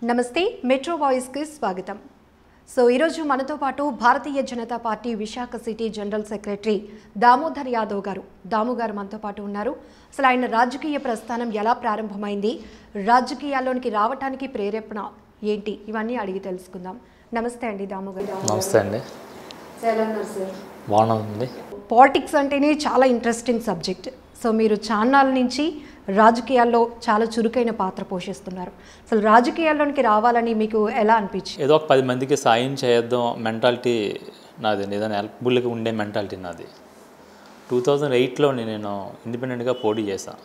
నమస్తే metro voice కి స్వాగతం. సో ఈరోజు మనతో పాటు Bharatiya Janata party Visakha city general secretary Damodar Yadav గారు మనతో పాటు ఉన్నారు. అసలు ఆయన రాజకీయ ప్రస్థానం ఎలా ప్రారంభమైంది, రాజకీయాల్లోనికి రావడానికి ప్రేరేపణ ఏంటి, ఇవన్నీ అడిగి తెలుసుకుందాం. నమస్తే అండి దాము గారు. నమస్తే అండి. బాగుంది. పాలిటిక్స్ అంటేనే చాలా ఇంట్రెస్టింగ్ సబ్జెక్ట్. సో మీరు చాన్నాళ్ళ నుంచి రాజకీయాల్లో చాలా చురుకైన పాత్ర పోషిస్తున్నారు. అసలు రాజకీయాల్లోనికి రావాలని మీకు ఎలా అనిపించింది? ఏదో ఒక 10 మందికి సాయం చేద్దాం మెంటాలిటీ నాది, ఏదైనా హెల్ప్ఫుల్గా ఉండే మెంటాలిటీ నాది. 2008లో నేను ఇండిపెండెంట్గా పోటీ చేశాను.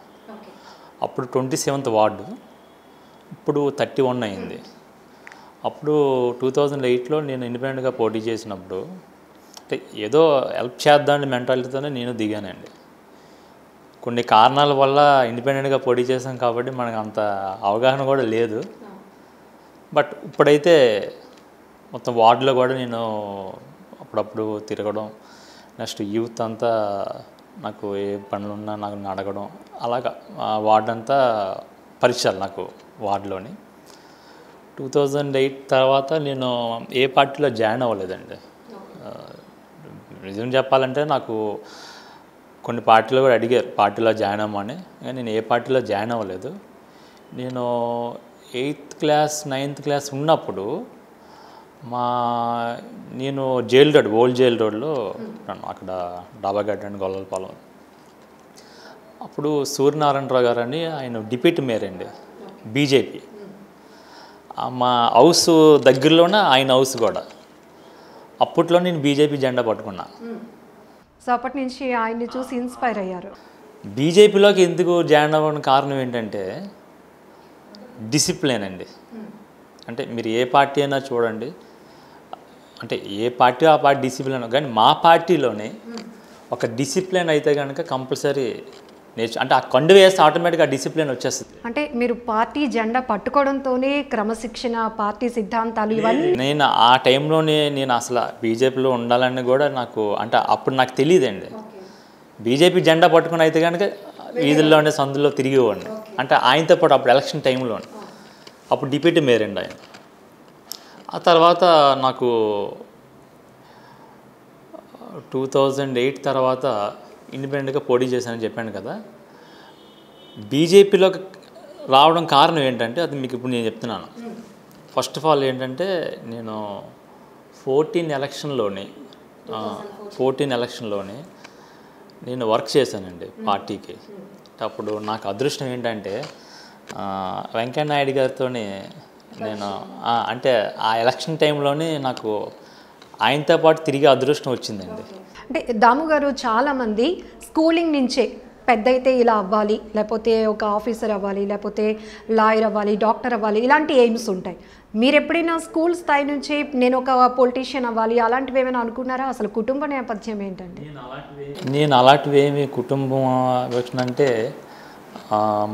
అప్పుడు 27th వార్డు, ఇప్పుడు 31 అయింది. అప్పుడు 2008లో నేను ఇండిపెండెంట్గా పోటీ చేసినప్పుడు అంటే ఏదో హెల్ప్ చేద్దామని మెంటాలిటీతోనే నేను దిగానండి. కొన్ని కారణాల వల్ల ఇండిపెండెంట్గా పోటీ చేసాం కాబట్టి మనకు అంత అవగాహన కూడా లేదు. బట్ ఇప్పుడైతే మొత్తం వార్డులో కూడా నేను అప్పుడప్పుడు తిరగడం, నెక్స్ట్ యూత్ అంతా నాకు ఏ పనులున్నా నాకు అడగడం, అలాగా వార్డు అంతా పరిచయాలు నాకు వార్డులోని. 2008 తర్వాత నేను ఏ పార్టీలో జాయిన్ అవ్వలేదండి. నిజం చెప్పాలంటే నాకు కొన్ని పార్టీలో కూడా అడిగారు పార్టీలో జాయిన్ అవ్వమని, కానీ నేను ఏ పార్టీలో జాయిన్ అవ్వలేదు. నేను 8th క్లాస్ 9th క్లాస్ ఉన్నప్పుడు నేను జైల్ రోడ్, ఓల్డ్ జైల్ రోడ్లో అక్కడ డాబాగడ్డ అండ్ గొల్లలపాలెం. అప్పుడు సూర్యనారాయణరావు గారు అని ఆయన డిప్యూటీ మేయర్ అండి, బీజేపీ. మా హౌస్ దగ్గరలోనే ఆయన హౌస్ కూడా. అప్పట్లో నేను బీజేపీ జెండా పట్టుకున్నా. సో అప్పటి నుంచి ఆయన్ని చూసి ఇన్స్పైర్ అయ్యారు. బీజేపీలోకి ఎందుకు జాయిన్ అవ్వడానికి కారణం ఏంటంటే డిసిప్లిన్ అండి. అంటే మీరు ఏ పార్టీ అయినా చూడండి, అంటే ఏ పార్టీ ఆ పార్టీ డిసిప్లిన్, కానీ మా పార్టీలోనే ఒక డిసిప్లిన్ అయితే కనుక కంపల్సరీ అంటే ఆ కండు వేస్తే ఆటోమేటిక్గా డిసిప్లిన్ వచ్చేస్తుంది. అంటే మీరు పార్టీ జెండా పట్టుకోవడంతోనే క్రమశిక్షణ, పార్టీ సిద్ధాంతాలు ఇవన్నీ. నేను ఆ టైంలోనే నేను అసలు బీజేపీలో ఉండాలని కూడా నాకు అంటే అప్పుడు నాకు తెలియదండి. బీజేపీ జెండా పట్టుకుని అయితే కనుక వీధుల్లోనే సందుల్లో తిరిగేవాడిని. అంటే ఆయనతో పాటు అప్పుడు ఎలక్షన్ టైంలో అప్పుడు డిప్యూటీ మేయర్ అండి ఆయన. ఆ తర్వాత నాకు 2008 తర్వాత ఇండిపెండెంట్గా పోటీ చేశానని చెప్పాను కదా. బీజేపీలోకి రావడం కారణం ఏంటంటే అది మీకు ఇప్పుడు నేను చెప్తున్నాను. ఫస్ట్ ఆఫ్ ఆల్ ఏంటంటే నేను 14 ఎలక్షన్లోనే నేను వర్క్ చేశానండి పార్టీకి. అప్పుడు నాకు అదృష్టం ఏంటంటే వెంకయ్య నాయుడు గారితో నేను అంటే ఆ ఎలక్షన్ టైంలోనే నాకు ఆయనతో పాటు తిరిగే అదృష్టం వచ్చిందండి. అంటే దాము గారు చాలామంది స్కూలింగ్ నుంచే పెద్ద అయితే ఇలా అవ్వాలి, లేకపోతే ఒక ఆఫీసర్ అవ్వాలి, లేకపోతే లాయర్ అవ్వాలి, డాక్టర్ అవ్వాలి, ఇలాంటి ఎయిమ్స్ ఉంటాయి. మీరు ఎప్పుడైనా స్కూల్ స్థాయి నుంచి నేను ఒక పొలిటీషియన్ అవ్వాలి అలాంటివి ఏమైనా అనుకున్నారా? అసలు కుటుంబ నేపథ్యం ఏంటండి? నేను అలాంటివి ఏమి కుటుంబం అంటే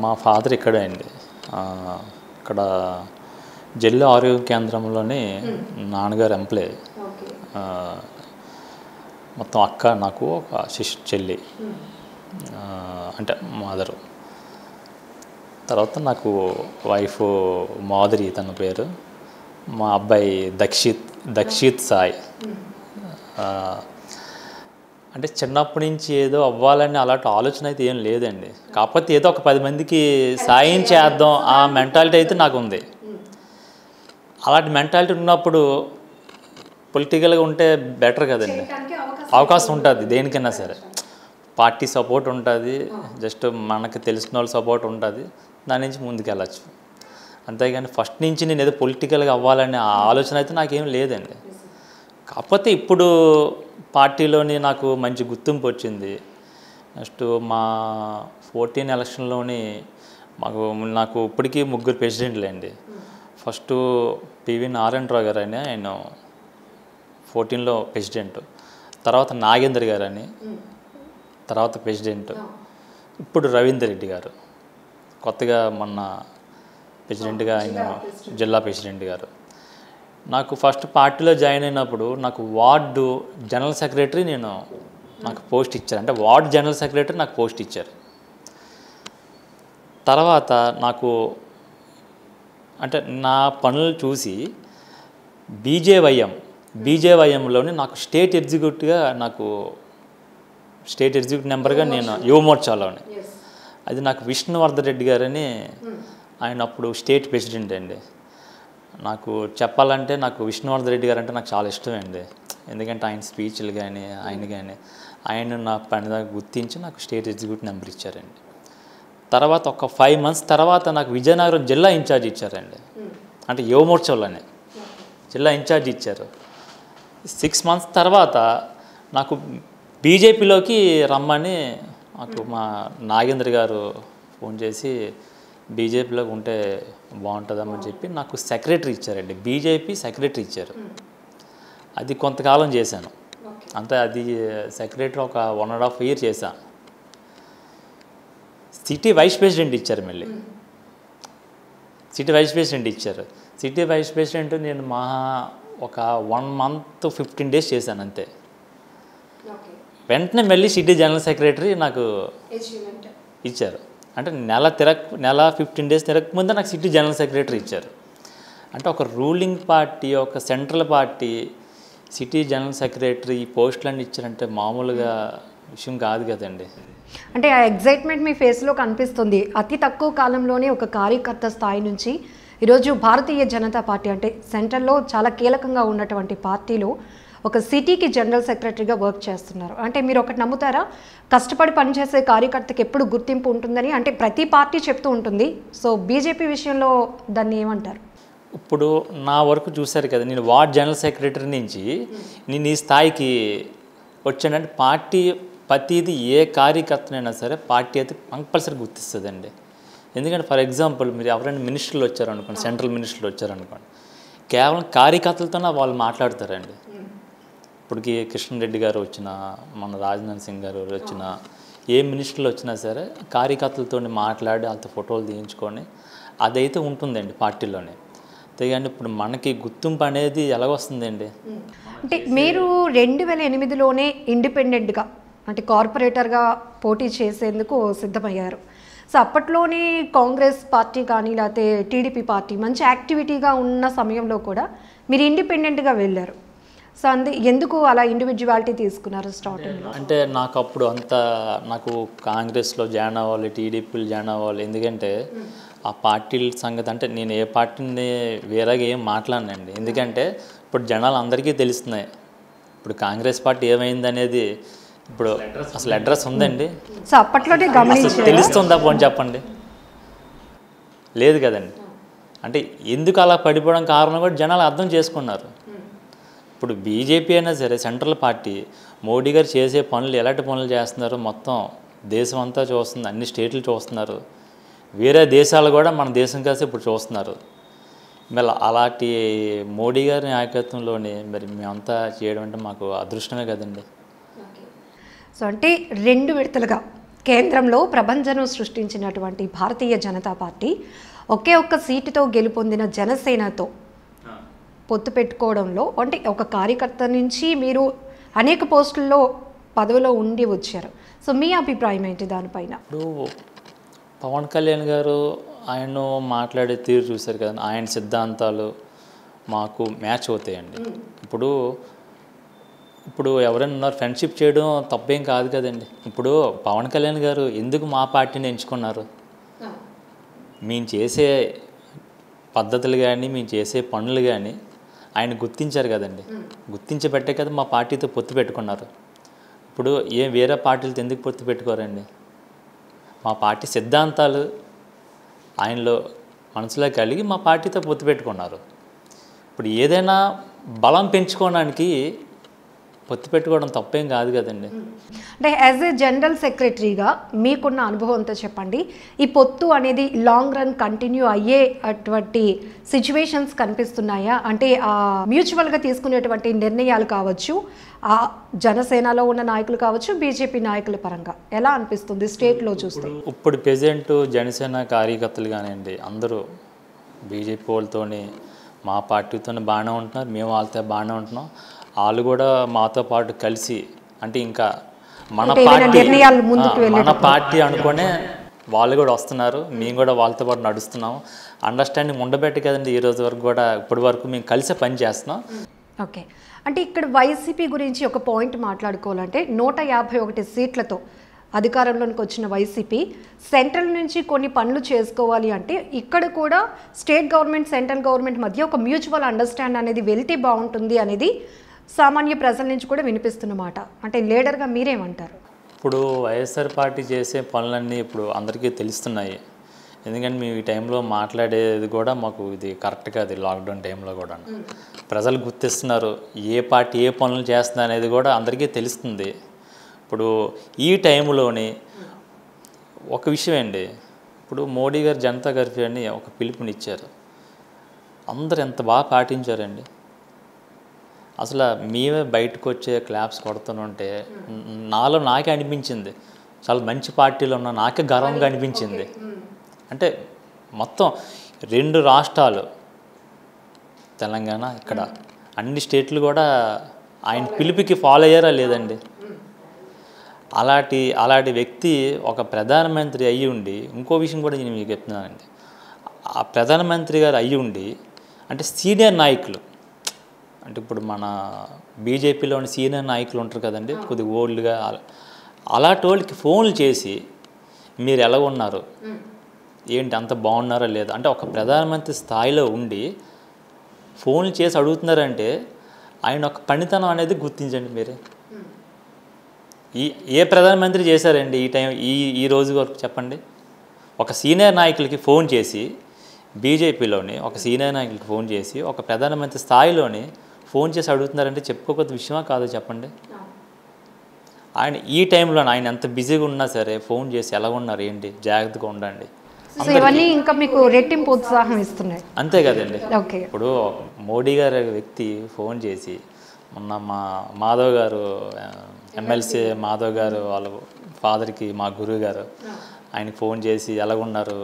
మా ఫాదర్ ఇక్కడే అండి, ఇక్కడ జిల్లా ఆరోగ్య కేంద్రంలోనే నాన్నగారు ఎంప్లాయ్. మొత్తం అక్క, నాకు ఒక చెల్లి, అంటే మదరు. తర్వాత నాకు వైఫ్ మాధురి తన పేరు, మా అబ్బాయి దక్షిత్ సాయి. అంటే చిన్నప్పటి నుంచి ఏదో అవ్వాలని అలాంటి ఆలోచన అయితే ఏం లేదండి. కాకపోతే ఏదో ఒక 10 మందికి సాయం చేద్దాం ఆ మెంటాలిటీ అయితే నాకు ఉంది. అలాంటి మెంటాలిటీ ఉన్నప్పుడు పొలిటికల్గా ఉంటే బెటర్ కదండి, అవకాశం ఉంటుంది దేనికైనా సరే. పార్టీ సపోర్ట్ ఉంటుంది, జస్ట్ మనకు తెలిసిన వాళ్ళ సపోర్ట్ ఉంటుంది, దాని నుంచి ముందుకు వెళ్ళచ్చు. అంతేగాని ఫస్ట్ నుంచి నేను ఏదో పొలిటికల్గా అవ్వాలనే ఆలోచన అయితే నాకేం లేదండి. కాకపోతే ఇప్పుడు పార్టీలోని నాకు మంచి గుర్తింపు వచ్చింది. నెక్స్ట్ మా 14 ఎలక్షన్లోని నాకు ఇప్పటికీ 3 ప్రెసిడెంట్లు అండి. ఫస్ట్ పివి నారాయణరావు గారు అని, ఆయన 14లో ప్రెసిడెంట్. తర్వాత నాగేంద్ర గారు అని, తర్వాత ప్రెసిడెంట్. ఇప్పుడు రవీందర్ రెడ్డి గారు కొత్తగా మొన్న ప్రెసిడెంట్గా, ఆయన జిల్లా ప్రెసిడెంట్ గారు. నాకు ఫస్ట్ పార్టీలో జాయిన్ అయినప్పుడు నాకు వార్డు జనరల్ సెక్రటరీ నాకు పోస్ట్ ఇచ్చారు. అంటే వార్డు జనరల్ సెక్రటరీ నాకు పోస్ట్ ఇచ్చారు. తర్వాత నాకు అంటే నా పనులు చూసి బీజేవైఎంలోని నాకు స్టేట్ ఎగ్జిక్యూటివ్గా స్టేట్ ఎగ్జిక్యూటివ్ నెంబర్గా నేను యువమోర్చాలోని అది నాకు విష్ణువర్ధన్ రెడ్డి గారని ఆయన అప్పుడు స్టేట్ ప్రెసిడెంట్ అండి. నాకు చెప్పాలంటే నాకు విష్ణువర్ధన్ రెడ్డి గారు అంటే నాకు చాలా ఇష్టం అండి. ఎందుకంటే ఆయన స్పీచ్లు కానీ ఆయన నా పని దాకా గుర్తించి నాకు స్టేట్ ఎగ్జిక్యూటివ్ నెంబర్ ఇచ్చారండి. తర్వాత ఒక 5 months తర్వాత నాకు విజయనగరం జిల్లా ఇన్ఛార్జ్ ఇచ్చారండి. అంటే యువమోర్చాలోనే జిల్లా ఇన్ఛార్జ్ ఇచ్చారు. 6 months తర్వాత నాకు బీజేపీలోకి రమ్మని నాకు మా నాగేంద్ర గారు ఫోన్ చేసి బీజేపీలోకి ఉంటే బాగుంటుందని చెప్పి నాకు సెక్రటరీ ఇచ్చారండి. బీజేపీ సెక్రటరీ ఇచ్చారు. అది కొంతకాలం చేశాను. అంతే, అది సెక్రటరీ ఒక 1.5 years చేశాను. సిటీ వైస్ ప్రెసిడెంట్ ఇచ్చారు. మళ్ళీ సిటీ వైస్ ప్రెసిడెంట్ ఇచ్చారు. సిటీ వైస్ ప్రెసిడెంట్ నేను ఒక 1 month 15 days చేశాను అంతే. వెంటనే మళ్ళీ సిటీ జనరల్ సెక్రటరీ నాకు ఇచ్చారు. అంటే నెల 15 days తిరగకముందే నాకు సిటీ జనరల్ సెక్రటరీ ఇచ్చారు. అంటే ఒక రూలింగ్ పార్టీ, ఒక central party city general secretary ఈ పోస్టులన్నీ ఇచ్చారంటే మామూలుగా విషయం కాదు కదండి. అంటే ఆ ఎగ్జైట్మెంట్ మీ ఫేస్లో కనిపిస్తుంది. అతి తక్కువ కాలంలోనే ఒక కార్యకర్త స్థాయి నుంచి ఈరోజు భారతీయ జనతా పార్టీ అంటే సెంట్రల్లో చాలా కీలకంగా ఉన్నటువంటి పార్టీలో ఒక సిటీకి జనరల్ సెక్రటరీగా వర్క్ చేస్తున్నారు. అంటే మీరు ఒకటి నమ్ముతారా, కష్టపడి పనిచేసే కార్యకర్తకి ఎప్పుడు గుర్తింపు ఉంటుందని అంటే ప్రతి పార్టీ చెప్తూ ఉంటుంది. సో బీజేపీ విషయంలో దాన్ని ఏమంటారు? ఇప్పుడు నా వరకు చూశారు కదా, నేను వార్డ్ జనరల్ సెక్రటరీ నుంచి నేను ఈ స్థాయికి వచ్చానంటే పార్టీ ప్రతిదీ ఏ కార్యకర్తనైనా సరే పార్టీ అయితే కంపల్సరీ గుర్తిస్తుందండి. ఎందుకంటే ఫర్ ఎగ్జాంపుల్ మీరు ఎవరైనా మినిస్టర్లు వచ్చారనుకోండి, సెంట్రల్ మినిస్టర్లు వచ్చారనుకోండి, కేవలం కార్యకర్తలతోనే వాళ్ళు మాట్లాడతారండి. ఇప్పటికి కిషన్ రెడ్డి గారు వచ్చినా, మన రాజ్నాథ్ సింగ్ గారు వచ్చినా, ఏ మినిస్టర్లు వచ్చినా సరే కార్యకర్తలతో మాట్లాడి వాళ్ళతో ఫోటోలు తీయించుకొని అదైతే ఉంటుందండి పార్టీలోనే. అంతేగాని ఇప్పుడు మనకి గుర్తింపు అనేది ఎలాగొస్తుందండి? అంటే మీరు 2008లోనే ఇండిపెండెంట్గా అంటే కార్పొరేటర్గా పోటీ చేసేందుకు సిద్ధమయ్యారు. సో అప్పట్లోనే కాంగ్రెస్ పార్టీ కానీ లేకపోతే టీడీపీ పార్టీ మంచి యాక్టివిటీగా ఉన్న సమయంలో కూడా మీరు ఇండిపెండెంట్గా వెళ్ళారు. సో ఎందుకు అలా ఇండివిజువాలిటీ తీసుకున్నారు స్టార్టింగ్లో? అంటే నాకు అప్పుడు నాకు కాంగ్రెస్లో జాయిన్ అవ్వాలి, టీడీపీలు జాయిన్ అవ్వాలి. ఎందుకంటే ఆ పార్టీల సంగతి అంటే నేను ఏ పార్టీని వేరేగా ఏం మాట్లాడనండి. ఎందుకంటే ఇప్పుడు జనాలు అందరికీ తెలుస్తున్నాయి ఇప్పుడు కాంగ్రెస్ పార్టీ ఏమైంది అనేది. ఇప్పుడు అసలు అడ్రస్ ఉందండి? సో అప్పట్లోనే గమనించారు. తెలుస్తుందా పోనీ చెప్పండి? లేదు కదండి. అంటే ఎందుకు అలా పడిపోవడం కారణం కూడా జనాలు అర్థం చేసుకున్నారు. ఇప్పుడు బీజేపీ అయినా సరే సెంట్రల్ పార్టీ, మోడీ గారు చేసే పనులు ఎలాంటి పనులు చేస్తున్నారు మొత్తం దేశం అంతా చూస్తుంది, అన్ని స్టేట్లు చూస్తున్నారు, వేరే దేశాలు కూడా మన దేశం కాసి ఇప్పుడు చూస్తున్నారు. మరి అలాంటి మోడీ గారి నాయకత్వంలోనే మరి మేమంతా చేయడం అంటే మాకు అదృష్టమే కదండి. సో అంటే 2 విడతలుగా కేంద్రంలో ప్రభంజనం సృష్టించినటువంటి భారతీయ జనతా పార్టీ ఒకే ఒక్క సీటుతో గెలుపొందిన జనసేనతో పొత్తు పెట్టుకోవడంలో అంటే ఒక కార్యకర్త నుంచి మీరు అనేక పోస్టుల్లో పదవిలో ఉండి వచ్చారు. సో మీ అభిప్రాయం ఏంటి దానిపైన? ఇప్పుడు పవన్ కళ్యాణ్ గారు ఆయన మాట్లాడే తీరు చూశారు కదా, ఆయన సిద్ధాంతాలు మాకు మ్యాచ్ అవుతాయండి. ఇప్పుడు ఎవరైనా ఉన్నారు, ఫ్రెండ్షిప్ చేయడం తప్పేం కాదు కదండి. ఇప్పుడు పవన్ కళ్యాణ్ గారు ఎందుకు మా పార్టీని ఎంచుకున్నారు? మేము చేసే పద్ధతులు కానీ మేము చేసే పనులు కానీ ఆయన గుర్తించారు కదండి. గుర్తించబట్టే కదా మా పార్టీతో పొత్తు పెట్టుకున్నారు. ఇప్పుడు వేరే పార్టీలతో ఎందుకు పొత్తు పెట్టుకోరండి? మా పార్టీ సిద్ధాంతాలు ఆయనలో మనసులో కలిగి మా పార్టీతో పొత్తు పెట్టుకున్నారు. ఇప్పుడు ఏదైనా బలం పెంచుకోవడానికి పొత్తు పెట్టుకోవడం తప్పేం కాదు కదండి. అంటే యాజ్ ఏ జనరల్ సెక్రటరీగా మీకున్న అనుభవంతో చెప్పండి, ఈ పొత్తు అనేది లాంగ్ రన్ కంటిన్యూ అయ్యే అటువంటి సిచ్యువేషన్స్ కనిపిస్తున్నాయా? అంటే మ్యూచువల్గా తీసుకునేటువంటి నిర్ణయాలు కావచ్చు, ఆ జనసేనలో ఉన్న నాయకులు కావచ్చు, బీజేపీ నాయకుల పరంగా ఎలా అనిపిస్తుంది స్టేట్లో చూస్తే? ఇప్పుడు ప్రెజెంట్ జనసేన కార్యకర్తలు కానివ్వండి అందరూ బీజేపీ వాళ్ళతోని మా పార్టీతోనే బాగానే ఉంటున్నారు, మేము వాళ్ళతో బాగానే ఉంటున్నాం. వాళ్ళు కూడా మాతో పాటు కలిసి అంటే ఇంకా మన పార్టీ అనుకునే వాళ్ళు కూడా వస్తున్నారు, మేము కూడా వాళ్ళతో పాటు నడుస్తున్నాము. అండర్స్టాండింగ్ ఉండబెట్టి కదండి ఈ రోజు వరకు కూడా ఇప్పటి వరకు మేము కలిసే పని చేస్తున్నాం. ఓకే, అంటే ఇక్కడ వైసీపీ గురించి ఒక పాయింట్ మాట్లాడుకోవాలంటే 151 సీట్లతో అధికారంలోకి వచ్చిన వైసీపీ సెంట్రల్ నుంచి కొన్ని పనులు చేసుకోవాలి అంటే ఇక్కడ కూడా స్టేట్ గవర్నమెంట్ సెంట్రల్ గవర్నమెంట్ మధ్య ఒక మ్యూచువల్ అండర్స్టాండ్ అనేది వెళ్తే బాగుంటుంది అనేది సామాన్య ప్రజల నుంచి కూడా వినిపిస్తున్నమాట. అంటే లీడర్గా మీరేమంటారు? ఇప్పుడు వైఎస్ఆర్ పార్టీ చేసే పనులన్నీ ఇప్పుడు అందరికీ తెలుస్తున్నాయి. ఎందుకంటే మేము ఈ టైంలో మాట్లాడేది కూడా మాకు ఇది కరెక్ట్ కాదు. లాక్డౌన్ టైంలో కూడా ప్రజలు గుర్తిస్తున్నారు ఏ పార్టీ ఏ పనులు చేస్తుంది అనేది కూడా అందరికీ తెలుస్తుంది. ఇప్పుడు ఈ టైంలోని ఒక విషయం అండి, ఇప్పుడు మోడీ గారు జనతా కర్ఫ్యూ అని ఒక పిలుపునిచ్చారు. అందరు ఎంత బాగా పాటించారండి. అసలు మేమే బయటకు వచ్చే క్లాప్స్ కొడుతుంటే నాకే అనిపించింది చాలా మంచి పార్టీలో ఉన్న నాకే గర్వంగా అనిపించింది. అంటే మొత్తం 2 రాష్ట్రాలు తెలంగాణ ఇక్కడ అన్ని స్టేట్లు కూడా ఆయన పిలుపుకి ఫాలో అయ్యారా లేదండి. అలాంటి వ్యక్తి ఒక ప్రధానమంత్రి అయ్యి ఉండి, ఇంకో విషయం కూడా నేను మీకు చెప్తున్నానండి, ఆ ప్రధానమంత్రి గారు అయ్యి ఉండి అంటే సీనియర్ నాయకులు అంటే ఇప్పుడు మన బీజేపీలోని సీనియర్ నాయకులు ఉంటారు కదండి, కొద్దిగా ఓల్డ్గా, అలాంటి వాళ్ళకి ఫోన్లు చేసి మీరు ఎలా ఉన్నారు ఏంటి అంత బాగున్నారా లేదా అంటే ఒక ప్రధానమంత్రి స్థాయిలో ఉండి ఫోన్లు చేసి అడుగుతున్నారంటే ఆయన ఒక పనితనం అనేది గుర్తించండి మీరే. ఏ ప్రధానమంత్రి చేశారండి ఈ టైం ఈ రోజు వరకు చెప్పండి. ఒక సీనియర్ నాయకులకి ఫోన్ చేసి బీజేపీలోని ఒక సీనియర్ నాయకులకి ఫోన్ చేసి ఒక ప్రధానమంత్రి స్థాయిలోని ఫోన్ చేసి అడుగుతున్నారంటే చెప్పుకోకొద్ది విషయమా కాదో చెప్పండి. ఆయన ఈ టైంలో ఆయన ఎంత బిజీగా ఉన్నా సరే ఫోన్ చేసి ఎలా ఉన్నారు ఏంటి జాగ్రత్తగా ఉండండి. ఇవన్నీ ఇంకా మీకు రెట్టింపు ఉత్సాహం ఇస్తున్నాయి. అంతే కదండి. ఓకే, ఇప్పుడు మోడీ గారి వ్యక్తి ఫోన్ చేసి మొన్న మా మాధవ్ గారు ఎమ్మెల్సీ మాధవ్ గారు వాళ్ళ ఫాదర్కి మా గురువు గారు ఆయనకి ఫోన్ చేసి ఎలాగున్నారు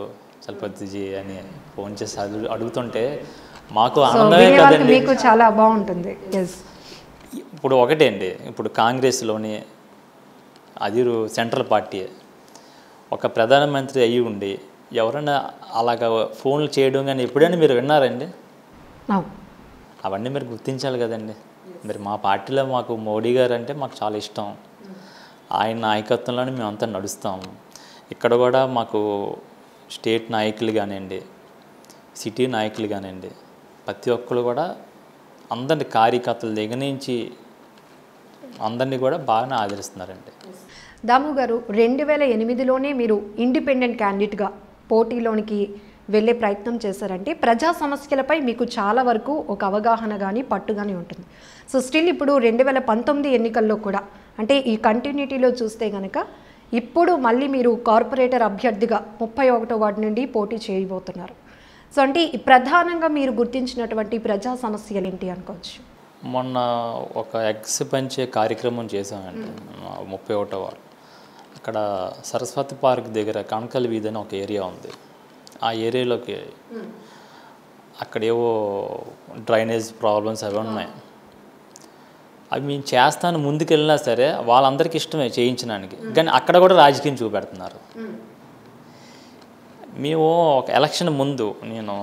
చలపతిజీ అని ఫోన్ చేసి అడుగుతుంటే మాకు ఆనందమే కదండి. మీకు చాలా బాగుంటుంది. ఇప్పుడు ఒకటే అండి, ఇప్పుడు కాంగ్రెస్లోని అది సెంట్రల్ పార్టీ ఒక ప్రధానమంత్రి అయ్యి ఉండి ఎవరైనా అలాగ ఫోన్లు చేయడం కానీ ఎప్పుడైనా మీరు విన్నారండి? అవన్నీ మీరు గుర్తించాలి కదండి. మరి మా పార్టీలో మాకు మోడీ గారు అంటే మాకు చాలా ఇష్టం. ఆయన నాయకత్వంలోనే మేమంతా నడుస్తాము. ఇక్కడ కూడా మాకు స్టేట్ నాయకులు కానివ్వండి, సిటీ నాయకులు కానివ్వండి, ప్రతి ఒక్కరు కూడా అందరినీ కార్యకర్తల దగ్గర నుంచి అందరినీ కూడా బాగానే ఆదరిస్తున్నారండి. దాము గారు 2008లోనే మీరు ఇండిపెండెంట్ క్యాండిడేట్గా పోటీలోనికి వెళ్ళే ప్రయత్నం చేశారంటే ప్రజా సమస్యలపై మీకు చాలా వరకు ఒక అవగాహన కానీ పట్టు కానీ ఉంటుంది. సో స్టిల్ ఇప్పుడు 2019 ఎన్నికల్లో కూడా అంటే ఈ కంటిన్యూటీలో చూస్తే కనుక ఇప్పుడు మళ్ళీ మీరు కార్పొరేటర్ అభ్యర్థిగా 31వ వార్డు నుండి పోటీ చేయబోతున్నారు. సో అంటే ప్రధానంగా మీరు గుర్తించినటువంటి ప్రజా సమస్యలు ఏంటి అనుకోవచ్చు? మొన్న ఒక ఎగ్స్ పంచే కార్యక్రమం చేశామండి 31వ వార్డు. అక్కడ సరస్వతి పార్క్ దగ్గర కణకల్ వీధి అని ఒక ఏరియా ఉంది. ఆ ఏరియాలోకి అక్కడేవో డ్రైనేజ్ ప్రాబ్లమ్స్ అవి ఉన్నాయి. అవి మేము చేస్తాను ముందుకెళ్ళినా సరే వాళ్ళందరికీ ఇష్టమే చేయించడానికి, కానీ అక్కడ కూడా రాజకీయం చూపెడుతున్నారు. మేము ఒక ఎలక్షన్ ముందు నేను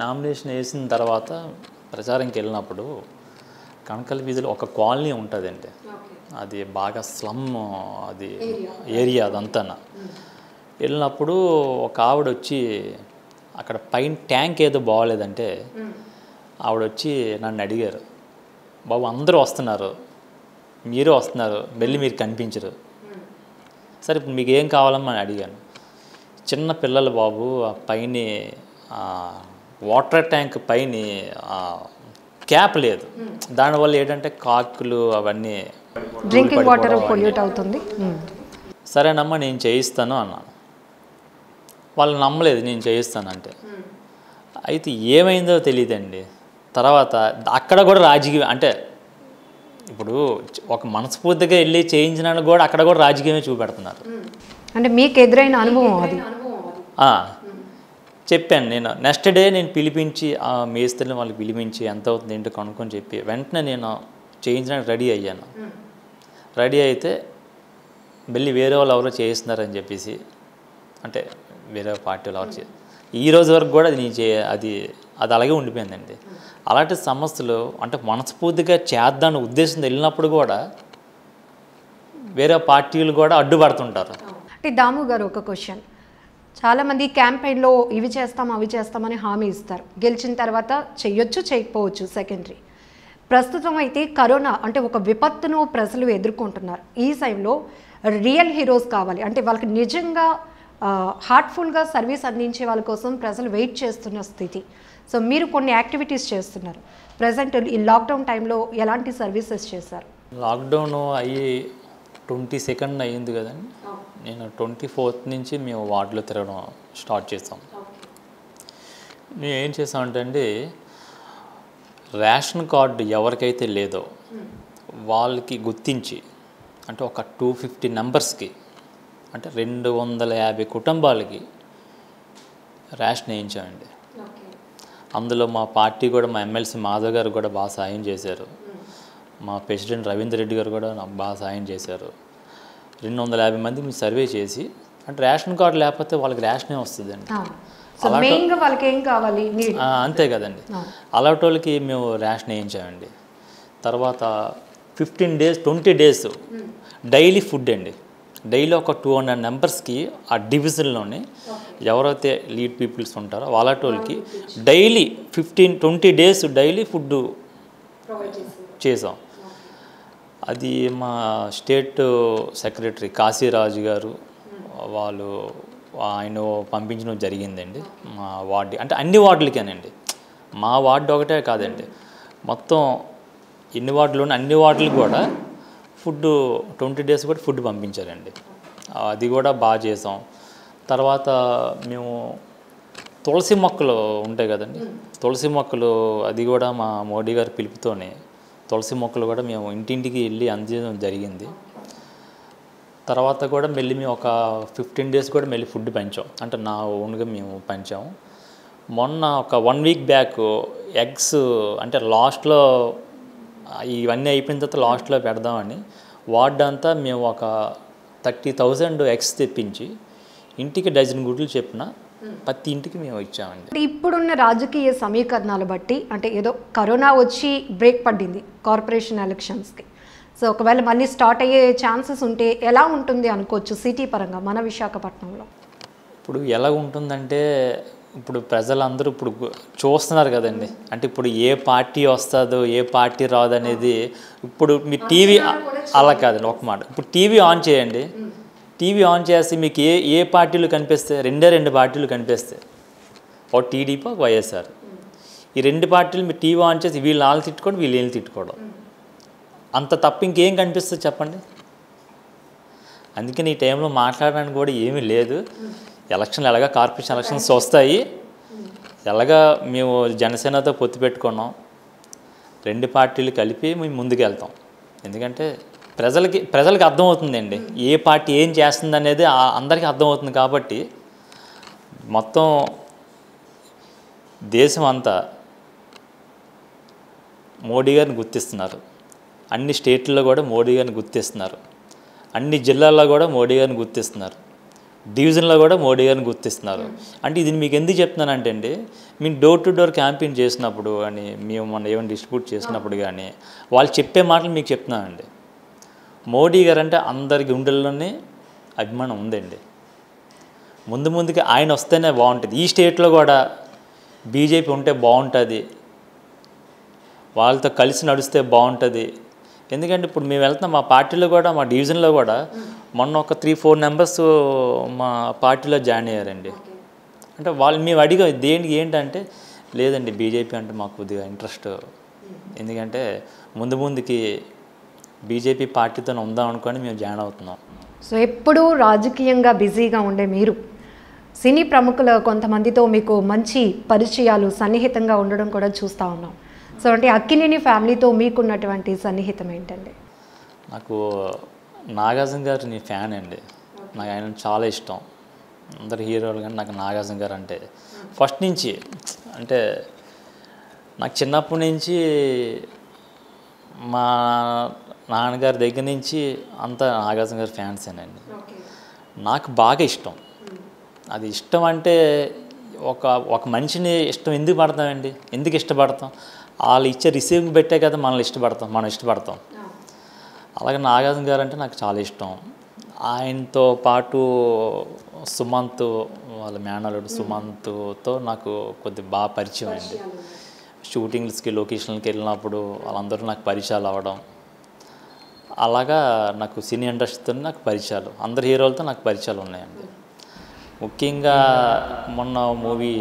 నామినేషన్ వేసిన తర్వాత ప్రచారంకి వెళ్ళినప్పుడు కణకల్ వీధిలో ఒక కాలనీ ఉంటుందండి, అది బాగా స్లమ్ అది ఏరియా అదంతా. వెళ్ళినప్పుడు ఒక ఆవిడ వచ్చి అక్కడ పైన ట్యాంక్ ఏదో బాగోలేదంటే ఆవిడ వచ్చి నన్ను అడిగారు, బాబు అందరూ వస్తున్నారు మీరు వస్తున్నారు మళ్ళీ మీరు కనిపించరు, సరే ఇప్పుడు మీకు ఏం కావాలమ్మా అని అడిగాను. చిన్న పిల్లలు బాబు ఆ పైన వాటర్ ట్యాంక్ పైన క్యాప్ లేదు, దానివల్ల ఏంటంటే కాకులు అవన్నీ డ్రింకింగ్ వాటర్ పొల్యూట్ అవుతుంది. సరేనమ్మా నేను చేయిస్తాను అన్నాను. వాళ్ళు నమ్మలేదు నేను చేయిస్తానంటే. అయితే ఏమైందో తెలియదండి. తర్వాత అక్కడ కూడా రాజకీయం అంటే ఇప్పుడు ఒక మనస్ఫూర్తిగా వెళ్ళి చేయించడానికి కూడా అక్కడ కూడా రాజకీయమే చూపెడుతున్నారు. అంటే మీకు ఎదురైన అనుభవం అది? చెప్పాను నేను. నెక్స్ట్ డే నేను పిలిపించి ఆ మేస్త్రిని వాళ్ళకి పిలిపించి ఎంత అవుతుంది ఏంటో కనుక్కొని చెప్పి వెంటనే నేను చేయించడానికి రెడీ అయ్యాను. రెడీ అయితే మళ్ళీ వేరే వాళ్ళు ఎవరో చేయిస్తున్నారని చెప్పేసి అంటే వేరే పార్టీలో ఈ రోజు వరకు కూడా అది అలాగే ఉండిపోయిందండి. అలాంటి సమస్యలు అంటే మనస్ఫూర్తిగా చేద్దాని ఉద్దేశంతో వెళ్ళినప్పుడు కూడా వేరే పార్టీలు కూడా అడ్డుపడుతుంటారు. అంటే దాము గారు ఒక క్వశ్చన్, చాలామంది క్యాంపెయిన్లో ఇవి చేస్తాం అవి చేస్తామని హామీ ఇస్తారు, గెలిచిన తర్వాత చెయ్యొచ్చు చేయకపోవచ్చు సెకండరీ. ప్రస్తుతం అయితే కరోనా అంటే ఒక విపత్తును ప్రజలు ఎదుర్కొంటున్నారు. ఈ టైంలో రియల్ హీరోస్ కావాలి అంటే వాళ్ళకి నిజంగా హార్ట్ఫుల్గా సర్వీస్ అందించే వాళ్ళ కోసం ప్రజలు వెయిట్ చేస్తున్న స్థితి. సో మీరు కొన్ని యాక్టివిటీస్ చేస్తున్నారు. ప్రజెంట్ ఈ లాక్డౌన్ టైంలో ఎలాంటి సర్వీసెస్ చేశారు? లాక్డౌన్ అయ్యి 22nd అయ్యింది కదండి. నేను 24th నుంచి మేము వార్డులో తిరగడం స్టార్ట్ చేసాం. మేము ఏం చేసామంటే అండి, రేషన్ కార్డు ఎవరికైతే లేదో వాళ్ళకి గుర్తించి అంటే ఒక 250 నెంబర్స్కి అంటే 250 కుటుంబాలకి రేషన్ వేయించామండి. అందులో మా పార్టీ కూడా మా ఎమ్మెల్సీ మాధవ్ గారు కూడా బాగా సాయం చేశారు. మా ప్రెసిడెంట్ రవీంద్ర రెడ్డి గారు కూడా నాకు బాగా సాయం చేశారు. 250 మంది మేము సర్వే చేసి అంటే రేషన్ కార్డు లేకపోతే వాళ్ళకి రేషనే వస్తుందండి. వాళ్ళకి ఏం కావాలి అంతే కదండి. అలాంటి వాళ్ళకి మేము రేషన్ వేయించామండి. తర్వాత 15 days 20 days డైలీ ఫుడ్ అండి. డైలీ ఒక 200 నెంబర్స్కి ఆ డివిజన్లోనే ఎవరైతే లీడ్ పీపుల్స్ ఉంటారో వాళ్ళకి డైలీ 15-20 days డైలీ ఫుడ్ చేసాం. అది మా స్టేట్ సెక్రటరీ కాశీరాజు గారు ఆయన పంపించడం జరిగిందండి. మా వార్డు అంటే అన్ని వార్డులకేనండి, మా వార్డు ఒకటే కాదండి, మొత్తం ఎన్ని వార్డులు అన్ని వార్డులకు కూడా ఫుడ్ 20 days కూడా ఫుడ్ పంపించారండి. అది కూడా బాగా చేసాం. తర్వాత మేము తులసి మొక్కలు ఉంటాయి కదండి, తులసి మొక్కలు అది కూడా మా మోడీ గారి పిలుపుతోనే తులసి మొక్కలు కూడా మేము ఇంటింటికి వెళ్ళి అందించడం జరిగింది. తర్వాత కూడా మళ్ళీ మేము ఒక 15 days కూడా మళ్ళీ ఫుడ్ పెంచాం, అంటే నా ఓన్గా మేము పెంచాము. మొన్న ఒక 1 week బ్యాక్ ఎగ్స్ అంటే లాస్ట్లో ఇవన్నీ అయిపోయిన తర్వాత లాస్ట్లో పెడదామని వార్డ్ అంతా మేము ఒక 30,000 ఎగ్స్ తెప్పించి ఇంటికి 12 గుడ్లు చెప్పిన ప్రతి ఇంటికి మేము ఇచ్చామండి. ఇప్పుడున్న రాజకీయ సమీకరణాలు బట్టి అంటే ఏదో కరోనా వచ్చి బ్రేక్ పడింది కార్పొరేషన్ ఎలక్షన్స్కి, సో ఒకవేళ మళ్ళీ స్టార్ట్ అయ్యే ఛాన్సెస్ ఉంటే ఎలా ఉంటుంది అనుకోవచ్చు సిటీ పరంగా మన విశాఖపట్నంలో? ఇప్పుడు ఎలా ఉంటుందంటే ఇప్పుడు ప్రజలందరూ ఇప్పుడు చూస్తున్నారు కదండి, అంటే ఇప్పుడు ఏ పార్టీ వస్తుందో ఏ పార్టీ రాదు అనేది. ఇప్పుడు మీ టీవీ అలా కాదండి, ఒక మాట, ఇప్పుడు టీవీ ఆన్ చేయండి, టీవీ ఆన్ చేసి మీకు ఏ పార్టీలు కనిపిస్తాయి? 2 పార్టీలు కనిపిస్తాయి, ఒక టీడీపీ ఒక వైఎస్ఆర్. ఈ 2 పార్టీలు మీరు టీవీ ఆన్ చేసి వీళ్ళు వాళ్ళు తిట్టుకోవడం వీళ్ళు వీళ్ళు తిట్టుకోవడం, అంత తప్ప ఇంకేం కనిపిస్తుంది చెప్పండి? అందుకని ఈ టైంలో మాట్లాడడానికి కూడా ఏమీ లేదు. ఎలక్షన్లు ఎలాగా కార్పొరేషన్ ఎలక్షన్స్ వస్తాయి, ఎలాగా మేము జనసేనతో పొత్తు పెట్టుకున్నాం, 2 పార్టీలు కలిపి మేము ముందుకు వెళ్తాం. ఎందుకంటే ప్రజలకి అర్థమవుతుందండి ఏ పార్టీ ఏం చేస్తుంది అనేది అందరికీ అర్థమవుతుంది. కాబట్టి మొత్తం దేశం అంతా మోడీ గారిని గుర్తిస్తున్నారు, అన్ని స్టేట్లలో కూడా మోడీ గారిని గుర్తిస్తున్నారు, అన్ని జిల్లాల్లో కూడా మోడీ గారిని గుర్తిస్తున్నారు, డివిజన్లో కూడా మోడీ గారిని గుర్తిస్తున్నారు. అంటే ఇది మీకు ఎందుకు చెప్తున్నానంటే అండి, మేము డోర్ టు డోర్ క్యాంపెయిన్ చేసినప్పుడు కానీ మేము మొన్న ఏమైనా డిస్ట్రిబ్యూట్ చేసినప్పుడు కానీ వాళ్ళు చెప్పే మాటలు మీకు చెప్తున్నానండి. మోడీ గారు అంటే అందరి గుండెల్లోనే అభిమానం ఉందండి. ముందుకి ఆయన వస్తేనే బాగుంటుంది. ఈ స్టేట్లో కూడా బీజేపీ ఉంటే బాగుంటుంది, వాళ్ళతో కలిసి నడిస్తే బాగుంటుంది. ఎందుకంటే ఇప్పుడు మేము వెళ్తున్నాం మా పార్టీలో కూడా మా డివిజన్లో కూడా మొన్న ఒక 3-4 members మా పార్టీలో జాయిన్ అయ్యారండి. అంటే వాళ్ళు మేము అడిగా దేనికి ఏంటంటే లేదండి బీజేపీ అంటే మాకు కొద్దిగా ఇంట్రెస్ట్, ఎందుకంటే ముందుకి బీజేపీ పార్టీతో ఉందాం అనుకొని మేము జాయిన్ అవుతున్నాం. సో ఎప్పుడూ రాజకీయంగా బిజీగా ఉండే మీరు సినీ ప్రముఖుల కొంతమందితో మీకు మంచి పరిచయాలు సన్నిహితంగా ఉండడం కూడా చూస్తూ ఉన్నాం. సో అంటే అక్కినేని ఫ్యామిలీతో మీకున్నటువంటి సన్నిహితం ఏంటండి? నాకు నాగార్జున గారు నీ ఫ్యాన్ అండి, నాకు ఆయన చాలా ఇష్టం. అందరు హీరోలు కానీ నాకు నాగార్జున గారు అంటే ఫస్ట్ నుంచి, అంటే నాకు చిన్నప్పటి నుంచి మా నాన్నగారి దగ్గర నుంచి అంతా నాగార్జున గారి ఫ్యాన్సేనండి. నాకు బాగా ఇష్టం. అది ఇష్టం అంటే ఒక ఒక మనిషిని ఇష్టం ఎందుకు పడతామండి, ఎందుకు ఇష్టపడతాం? వాళ్ళు ఇచ్చే రిసీవింగ్ పెట్టే కదా మనల్ని ఇష్టపడతాం, మనం ఇష్టపడతాం. అలాగే నాగార్జున గారు అంటే నాకు చాలా ఇష్టం. ఆయనతో పాటు సుమంత్ వాళ్ళ మేనల్లుడు సుమంత్తో నాకు కొద్దిగా బాగా పరిచయం అండి. షూటింగ్స్కి లొకేషన్కి వెళ్ళినప్పుడు వాళ్ళందరూ నాకు పరిచయాలు అవ్వడం, అలాగా నాకు సినీ ఇండస్ట్రీతో నాకు పరిచయాలు, అందరు హీరోలతో నాకు పరిచయాలు ఉన్నాయండి. ముఖ్యంగా మొన్న మూవీ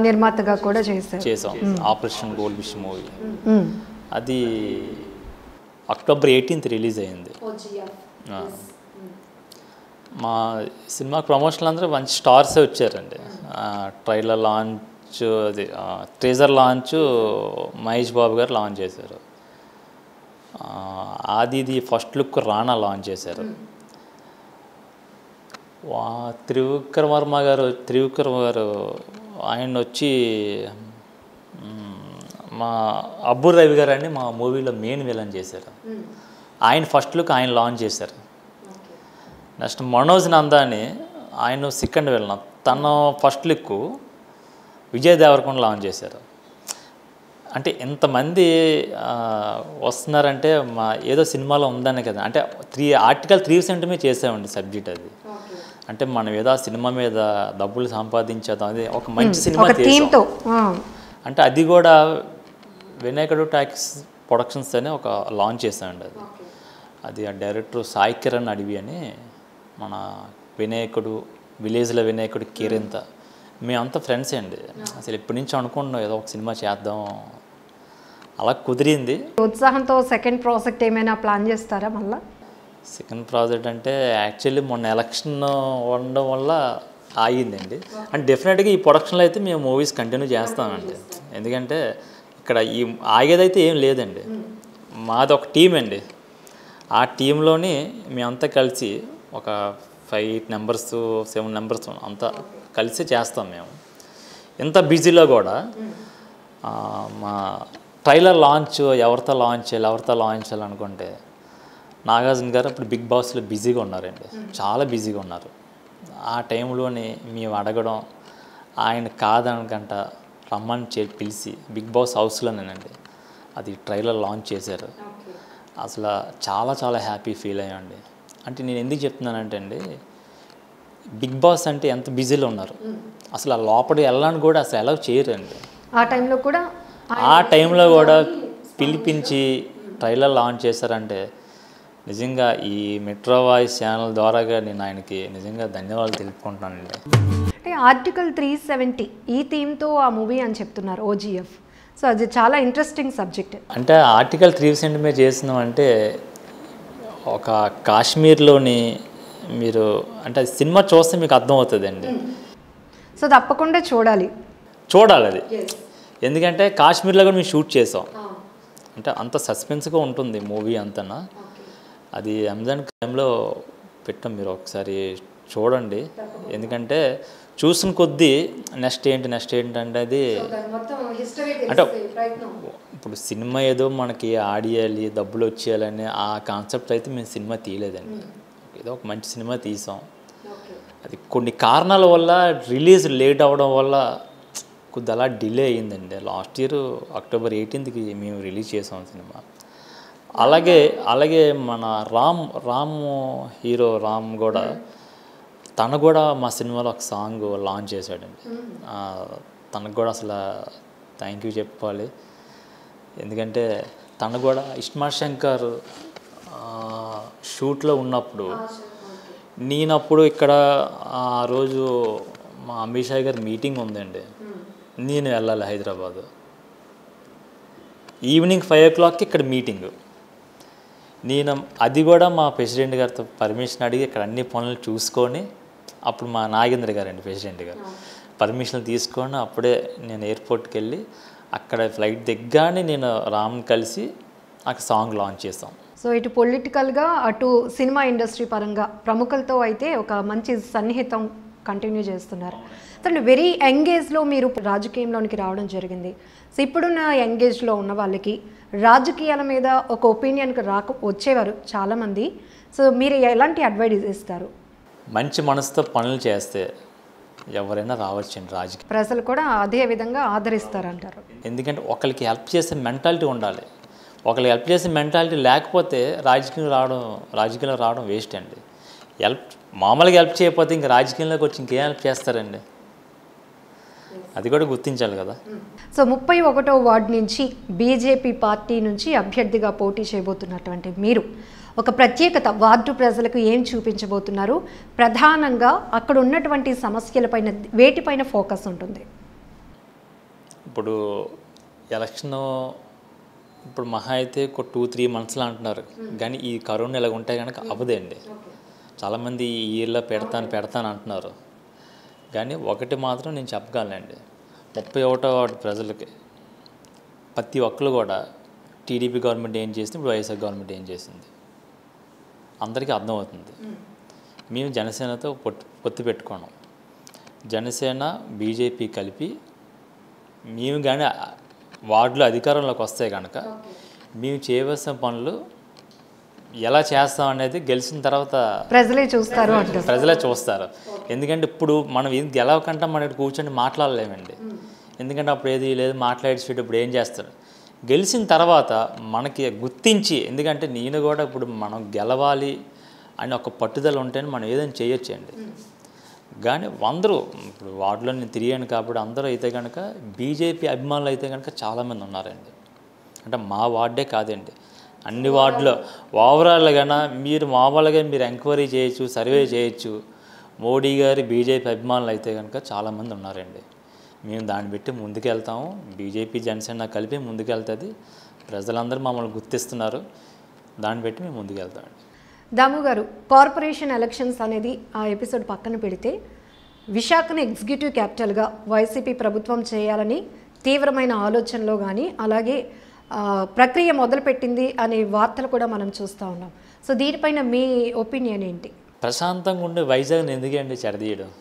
నిర్మాతగా కూడా చేసాం, ఆపరేషన్ గోల్డ్ ఫిష్ మూవీ. అది అక్టోబర్ 18th రిలీజ్ అయింది. మా సినిమా ప్రమోషన్లు అందరూ మంచి స్టార్సే వచ్చారండి. ట్రైలర్ లాంచ్, అది ట్రేజర్ లాంచ్ మహేష్ బాబు గారు లాంచ్ చేశారు. ఇది ఫస్ట్ లుక్ రానా లాంచ్ చేశారు. త్రివిక్రమ్ వర్మ గారు ఆయన వచ్చి మా అబ్బుర్ రవి గారు అని మా మూవీలో మెయిన్ విలన్ చేశారు. ఆయన ఫస్ట్ లుక్ ఆయన లాంచ్ చేశారు. నెక్స్ట్ మనోజ్ నందాని ఆయన సెకండ్ విలన్, తన first look Vijay Devarakonda launch చేశారు. అంటే ఎంతమంది వస్తున్నారంటే మా ఏదో సినిమాలో ఉందనే కదా. అంటే ఆర్టికల్ 3% మీద చేసామండి సబ్జెక్ట్ అది. అంటే మనం ఏదో ఆ సినిమా మీద డబ్బులు సంపాదించేద్దాం, అది ఒక మంచి సినిమా చేసాం. అంటే అది కూడా వినాయకుడు టాక్స్ ప్రొడక్షన్స్ అని ఒక లాంచ్ చేసామండి. అది ఆ డైరెక్టర్ సాయి కిరణ్ అడివి అని, మన వినాయకుడు విలేజ్లో వినాయకుడు కీరింత, మేమంతా ఫ్రెండ్సే అండి. అసలు ఎప్పటి నుంచి అనుకుంటున్నాం ఏదో ఒక సినిమా చేద్దాం, అలా కుదిరింది. ఉత్సాహంతో సెకండ్ ప్రాజెక్ట్ ఏమైనా ప్లాన్ చేస్తారా మళ్ళీ? సెకండ్ ప్రాజెక్ట్ అంటే యాక్చువల్లీ మొన్న ఎలక్షన్ ఉండడం వల్ల ఆగిందండి. అండ్ డెఫినెట్గా ఈ ప్రొడక్షన్లో అయితే మేము మూవీస్ కంటిన్యూ చేస్తామండి. ఎందుకంటే ఇక్కడ ఈ ఆగేదైతే ఏం లేదండి. మాది ఒక టీం అండి. ఆ టీంలోని మేమంతా కలిసి ఒక 5 members 7 members అంతా కలిసి చేస్తాం మేము. ఇంత బిజీలో కూడా మా ట్రైలర్ లాంచ్ ఎవరితో లాంచ్ చేయాలి అనుకుంటే నాగార్జున గారు అప్పుడు బిగ్ బాస్లో బిజీగా ఉన్నారండి, చాలా బిజీగా ఉన్నారు. ఆ టైంలోని మేము అడగడం, ఆయన కాదనకంట రమ్మని పిలిచి బిగ్ బాస్ హౌస్లోనేనండి అది ట్రైలర్ లాంచ్ చేశారు. అసలు చాలా చాలా హ్యాపీ ఫీల్ అయ్యాండి. అంటే నేను ఎందుకు చెప్తున్నానంటే అండి, బిగ్ బాస్ అంటే ఎంత బిజీలో ఉన్నారు, అసలు ఆ లోపలికి వెళ్ళాలని కూడా అసలు అలౌ చేయరండి. ఆ టైంలో కూడా పిలిపించి ట్రైలర్ లాంచ్ చేశారంటే నిజంగా ఈ మెట్రో వాయిస్ ఛానల్ ద్వారాగా నేను ఆయనకి నిజంగా ధన్యవాదాలు తెలుపుకుంటున్నానండి. అంటే ఆర్టికల్ 370 ఈ థీమ్తో ఆ మూవీ అని చెప్తున్నారు, OGF. సో అది చాలా ఇంట్రెస్టింగ్ సబ్జెక్ట్. అంటే ఆర్టికల్ 370 మీద చేసినాం అంటే ఒక కాశ్మీర్లోని మీరు అంటే సినిమా చూస్తే మీకు అర్థమవుతుందండి. సో తప్పకుండా చూడాలి అది. ఎందుకంటే కాశ్మీర్లో కూడా మేము షూట్ చేసాం. అంటే అంత సస్పెన్స్గా ఉంటుంది మూవీ అంతనా. అది అమెజాన్ ప్రైమ్లో పెట్టాం, మీరు ఒకసారి చూడండి. ఎందుకంటే చూసిన కొద్దీ నెక్స్ట్ ఏంటి అంటే అది అంటే ఇప్పుడు సినిమా ఏదో మనకి ఆడియాలి డబ్బులు వచ్చేయాలని ఆ కాన్సెప్ట్ అయితే మేము సినిమా తీయలేదండి. ఏదో ఒక మంచి సినిమా తీసాం. అది కొన్ని కారణాల వల్ల రిలీజ్ లేట్ అవ్వడం వల్ల కొద్దిగా అలా డిలే అయ్యిందండి. లాస్ట్ ఇయర్ అక్టోబర్ 18th మేము రిలీజ్ చేసాం సినిమా. అలాగే మన రామ్ హీరో రామ్ కూడా తను కూడా మా సినిమాలో ఒక సాంగ్ లాంచ్ చేశాడండి. తనకు కూడా అసలు థ్యాంక్ యూ చెప్పాలి. ఎందుకంటే తను కూడా ఇస్మార్ట్ శంకర్ షూట్లో ఉన్నప్పుడు నేనప్పుడు ఇక్కడ ఆ రోజు మా అమిషాయ్ గారి మీటింగ్ ఉందండి, నేను వెళ్ళాలి హైదరాబాదు. ఈవినింగ్ 5 o'clockకి ఇక్కడ మీటింగు. నేను అది కూడా మా ప్రెసిడెంట్ గారితో పర్మిషన్ అడిగి ఇక్కడ అన్ని పనులు చూసుకొని, అప్పుడు మా నాగేంద్ర గారు అండి ప్రెసిడెంట్ గారు పర్మిషన్ తీసుకొని అప్పుడే నేను ఎయిర్పోర్ట్కి వెళ్ళి అక్కడ ఫ్లైట్ దిగ్గానే నేను రామ్ని కలిసి అక్కడ సాంగ్ లాంచ్ చేస్తాం. సో ఇటు పొలిటికల్గా అటు సినిమా ఇండస్ట్రీ పరంగా ప్రముఖులతో అయితే ఒక మంచి సన్నిహితం కంటిన్యూ చేస్తున్నారు. సో వెరీ యంగేజ్లో మీరు రాజకీయంలోనికి రావడం జరిగింది. సో ఇప్పుడున్న యంగేజ్లో ఉన్న వాళ్ళకి రాజకీయాల మీద ఒక ఒపీనియన్కి వచ్చేవారు చాలామంది. సో మీరు ఎలాంటి అడ్వైజ్ ఇస్తారు? మంచి మనసుతో పనులు చేస్తే ఎవరైనా రావచ్చండి రాజకీయ. ప్రజలు కూడా అదే విధంగా ఆదరిస్తారంటారు. ఎందుకంటే ఒకరికి హెల్ప్ చేసే మెంటాలిటీ ఉండాలి. ఒకరికి హెల్ప్ చేసే మెంటాలిటీ లేకపోతే రాజకీయంలో రావడం వేస్ట్ అండి. మామూలుగా హెల్ప్ చేయకపోతే ఇంక రాజకీయంలోకి వచ్చి ఇంకేం హెల్ప్ చేస్తారండి? అది కూడా గుర్తించాలి కదా. సో 31వ వార్డు నుంచి బీజేపీ పార్టీ నుంచి అభ్యర్థిగా పోటీ చేయబోతున్నటువంటి మీరు ఒక ప్రత్యేకత వార్డు ప్రజలకు ఏం చూపించబోతున్నారు? ప్రధానంగా అక్కడ ఉన్నటువంటి సమస్యలపైన వేటిపైన ఫోకస్ ఉంటుంది? ఇప్పుడు ఎలక్షన్ ఇప్పుడు మహా అయితే ఒక 2-3 మంత్స్లో అంటున్నారు, కానీ ఈ కరోనా ఇలా ఉంటే కనుక అవ్వదండి. చాలామంది ఈ ఇయర్లో పెడతాను అంటున్నారు, కానీ ఒకటి మాత్రం నేను చెప్పగలనండి, 31వ వార్డు ప్రజలకి ప్రతి ఒక్కరు కూడా టీడీపీ గవర్నమెంట్ ఏం చేసింది, ఇప్పుడు వైఎస్ఆర్ గవర్నమెంట్ ఏం చేసింది అందరికీ అర్థమవుతుంది. మేము జనసేనతో పొత్తు పెట్టుకున్నాం. జనసేన బీజేపీ కలిపి మేము కానీ వార్డులో అధికారంలోకి వస్తే కనుక మేము చేయవలసిన పనులు ఎలా చేస్తాం అనేది గెలిచిన తర్వాత ప్రజలే చూస్తారు. ఎందుకంటే ఇప్పుడు మనం ఏం గెలవకుండా మనం కూర్చొని మాట్లాడలేమండి. ఎందుకంటే అప్పుడు ఏది లేదు మాట్లాడేసేటప్పుడు ఏం చేస్తారు, గెలిచిన తర్వాత మనకి గుర్తించి, ఎందుకంటే నేను కూడా ఇప్పుడు మనం గెలవాలి అని ఒక పట్టుదల ఉంటేనే మనం ఏదైనా చేయొచ్చండి. కానీ అందరూ ఇప్పుడు వార్డులో నేను తిరిగాను కాబట్టి అందరూ అయితే కనుక బీజేపీ అభిమానులు అయితే కనుక చాలామంది ఉన్నారండి. అంటే మా వార్డే కాదండి, అన్ని వార్డులో ఓవరాల్గా మీరు మామూలుగా మీరు ఎంక్వైరీ చేయొచ్చు, సర్వే చేయొచ్చు. మోడీ గారి బీజేపీ అభిమానులు అయితే కనుక చాలామంది ఉన్నారండి. మేము దాన్ని బట్టి ముందుకెళ్తాము. బీజేపీ జనసేన కలిపి ముందుకెళ్తుంది. ప్రజలందరూ మమ్మల్ని గుర్తిస్తున్నారు, దాన్ని బట్టి మేము ముందుకెళ్తామండి. దాము గారు, కార్పొరేషన్ ఎలక్షన్స్ అనేది ఆ ఎపిసోడ్ పక్కన పెడితే విశాఖను ఎగ్జిక్యూటివ్ క్యాపిటల్గా వైసీపీ ప్రభుత్వం చేయాలని తీవ్రమైన ఆలోచనలో కానీ అలాగే ప్రక్రియ మొదలుపెట్టింది అనే వార్తలు కూడా మనం చూస్తూ ఉన్నాం. సో దీనిపైన మీ ఒపీనియన్ ఏంటి? ప్రశాంతంగా ఉండే వైజాగ్ని ఎందుకండి చెడదీయడం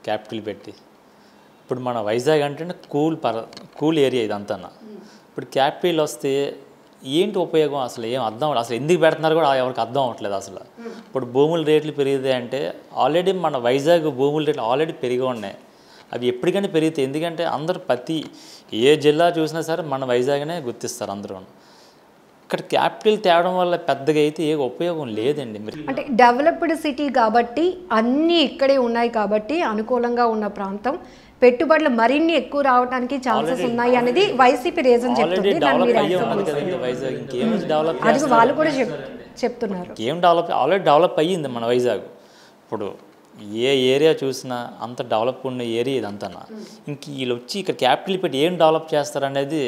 క్యాపిటల్ పెట్టి? ఇప్పుడు మన వైజాగ్ అంటే కూల్ ఏరియా ఇదంతా. ఇప్పుడు క్యాపిటల్ వస్తే ఏంటి ఉపయోగం? అసలు ఏం అర్థం అవ్వదు. అసలు ఎందుకు పెడుతున్నారు కూడా ఎవరికి అర్థం అవ్వట్లేదు అసలు. ఇప్పుడు భూముల రేట్లు పెరిగితే అంటే ఆల్రెడీ మన వైజాగ్ భూముల రేట్లు ఆల్రెడీ పెరిగి ఉన్నాయి, అవి ఎప్పటికైనా పెరుగుతాయి. ఎందుకంటే అందరూ ప్రతి ఏ జిల్లా చూసినా సరే మన వైజాగ్నే గుర్తిస్తారు అందరూ. ఇక్కడ క్యాపిటల్ తేవడం వల్ల పెద్దగా అయితే ఏ ఉపయోగం లేదండి. అంటే డెవలప్డ్ సిటీ కాబట్టి అన్నీ ఇక్కడే ఉన్నాయి కాబట్టి అనుకూలంగా ఉన్న ప్రాంతం పెట్టుబడులు మరిన్ని ఎక్కువ రావడానికి ఛాన్సెస్ ఉన్నాయి అనేది వైసీపీ రీజన్ చెప్తుంది. అది వాళ్ళు కూడా చెప్తున్నారు. ఆల్రెడీ డెవలప్ అయ్యింది మన వైజాగ్. ఇప్పుడు ఏ ఏరియా చూసినా అంత డెవలప్ ఉన్న ఏరియా ఇదంతా. ఇంక వీళ్ళు వచ్చి ఇక్కడ క్యాపిటల్ పెట్టి ఏం డెవలప్ చేస్తారనేది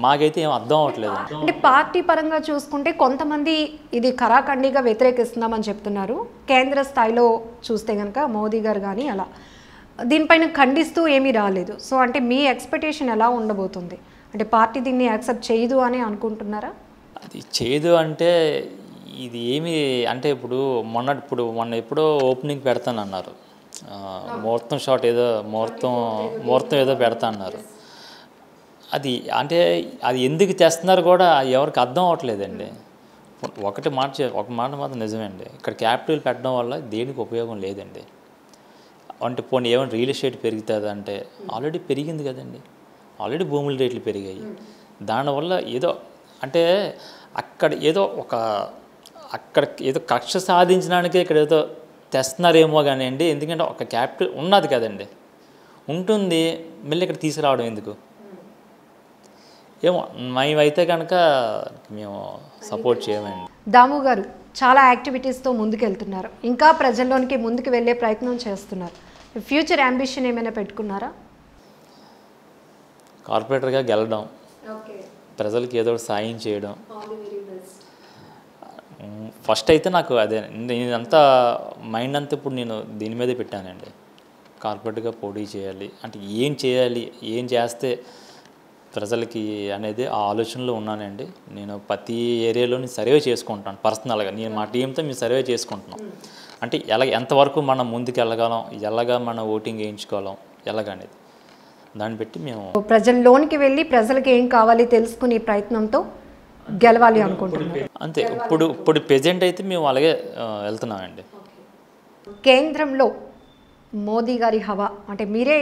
మాకైతే ఏం అర్థం అవ్వట్లేదు. అంటే పార్టీ పరంగా చూసుకుంటే కొంతమంది ఇది ఖరాఖండిగా వ్యతిరేకిస్తున్నామని చెప్తున్నారు. కేంద్ర స్థాయిలో చూస్తే కనుక మోదీ గారు కానీ అలా దీనిపైన ఖండిస్తూ ఏమీ రాలేదు. సో అంటే మీ ఎక్స్పెక్టేషన్ ఎలా ఉండబోతుంది? అంటే పార్టీ దీన్ని యాక్సెప్ట్ చేయదు అని అనుకుంటున్నారా? అది చేయదు అంటే ఇది ఏమి అంటే ఇప్పుడు మొన్న ఎప్పుడో ఓపెనింగ్ పెడతానన్నారు, ముహూర్తం షాట్ ఏదో ముహూర్తం ఏదో పెడతా అన్నారు. అది అంటే అది ఎందుకు తెస్తున్నారు కూడా ఎవరికి అర్థం అవ్వట్లేదండి. ఒక మాట మాత్రం నిజమేండి, ఇక్కడ క్యాపిటల్ పెట్టడం వల్ల దేనికి ఉపయోగం లేదండి. అంటే పోనీ ఏమైనా రియల్ ఎస్టేట్ పెరుగుతుంది అంటే ఆల్రెడీ పెరిగింది కదండి, ఆల్రెడీ భూముల రేట్లు పెరిగాయి. దానివల్ల ఏదో అంటే అక్కడ ఏదో కక్ష సాధించడానికే ఇక్కడ ఏదో తెస్తున్నారేమో కానీ అండి. ఎందుకంటే ఒక క్యాపిటల్ ఉన్నది కదండి, ఉంటుంది, మళ్ళీ ఇక్కడ తీసుకురావడం ఎందుకు ఏమో. మేమైతే కనుక మేము సపోర్ట్ చేయమండి. దాము గారు చాలా యాక్టివిటీస్తో ముందుకెళ్తున్నారు, ఇంకా ప్రజల్లోనికి ముందుకు వెళ్ళే ప్రయత్నం చేస్తున్నారు. ఫ్యూచర్ అంబిషన్ ఏమైనా పెట్టుకున్నారా? కార్పొరేటర్గా గెలడం, ప్రజలకి ఏదో సాయం చేయడం. ఫస్ట్ అయితే నాకు అదే నేనంతా మైండ్ అంతా ఇప్పుడు నేను దీని మీదే పెట్టానండి. కార్పొరేట్గా పోటీ చేయాలి అంటే ఏం చేయాలి, ఏం చేస్తే ప్రజలకి అనేది ఆ ఆలోచనలో ఉన్నానండి. నేను ప్రతి ఏరియాలో సర్వే చేసుకుంటాను పర్సనల్గా. నేను మా టీంతో మేము సర్వే చేసుకుంటున్నాం. అంటే ఎంతవరకు మనం ముందుకు వెళ్ళగలం, ఎలాగా మనం ఓటింగ్ వేయించుకోగలం, ఎలాగనేది దాన్ని బట్టి మేము ప్రజల్లోనికి వెళ్ళి ప్రజలకి ఏం కావాలి తెలుసుకునే ప్రయత్నంతో గెలవాలి అనుకుంటున్నాం. అంతే. ఇప్పుడు ప్రెజెంట్ అయితే మేము అలాగే వెళ్తున్నామండి. కేంద్రంలో మోదీ గారి హవా అంటే మీరే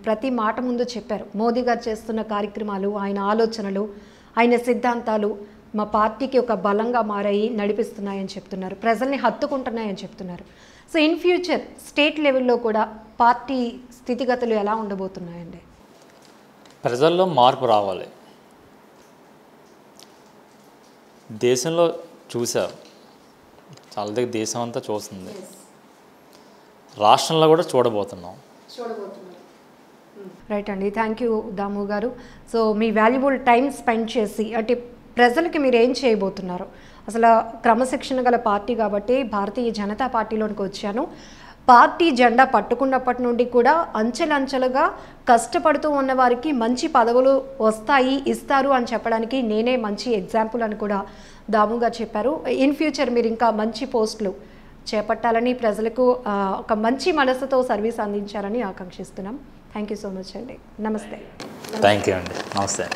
ప్రతి మాట ముందు చెప్పారు. మోదీ గారు చేస్తున్న కార్యక్రమాలు, ఆయన ఆలోచనలు, ఆయన సిద్ధాంతాలు మా పార్టీకి ఒక బలంగా మారాయి, నడిపిస్తున్నాయని చెప్తున్నారు, ప్రజల్ని హత్తుకుంటున్నాయని చెప్తున్నారు. సో ఇన్ ఫ్యూచర్ స్టేట్ లెవెల్లో కూడా పార్టీ స్థితిగతులు ఎలా ఉండబోతున్నాయండి? ప్రజల్లో మార్పు రావాలి. దేశంలో చూసారు, చాలా దగ్గర దేశం అంతా చూస్తుంది, రాష్ట్రంలో కూడా చూడబోతున్నాం. రైట్ అండి, థ్యాంక్ యూ దాము గారు. సో మీ వాల్యుబుల్ టైం స్పెండ్ చేసి అంటే ప్రజలకి మీరు ఏం చేయబోతున్నారు? అసలు క్రమశిక్షణ గల పార్టీ కాబట్టి భారతీయ జనతా పార్టీలోనికి వచ్చాను, పార్టీ జెండా పట్టుకున్నప్పటి నుండి కూడా అంచెలంచెలుగా కష్టపడుతూ ఉన్న వారికి మంచి పదవులు వస్తాయి, ఇస్తారు అని చెప్పడానికి నేనే మంచి ఎగ్జాంపుల్ అని కూడా దాము గారు చెప్పారు. ఇన్ ఫ్యూచర్ మీరు ఇంకా మంచి పోస్టులు చేపట్టాలని, ప్రజలకు ఒక మంచి మనసుతో సర్వీస్ అందించాలని ఆకాంక్షిస్తున్నాం. థ్యాంక్ యూ సో మచ్ అండి. నమస్తే. థ్యాంక్ యూ అండి. నమస్తే.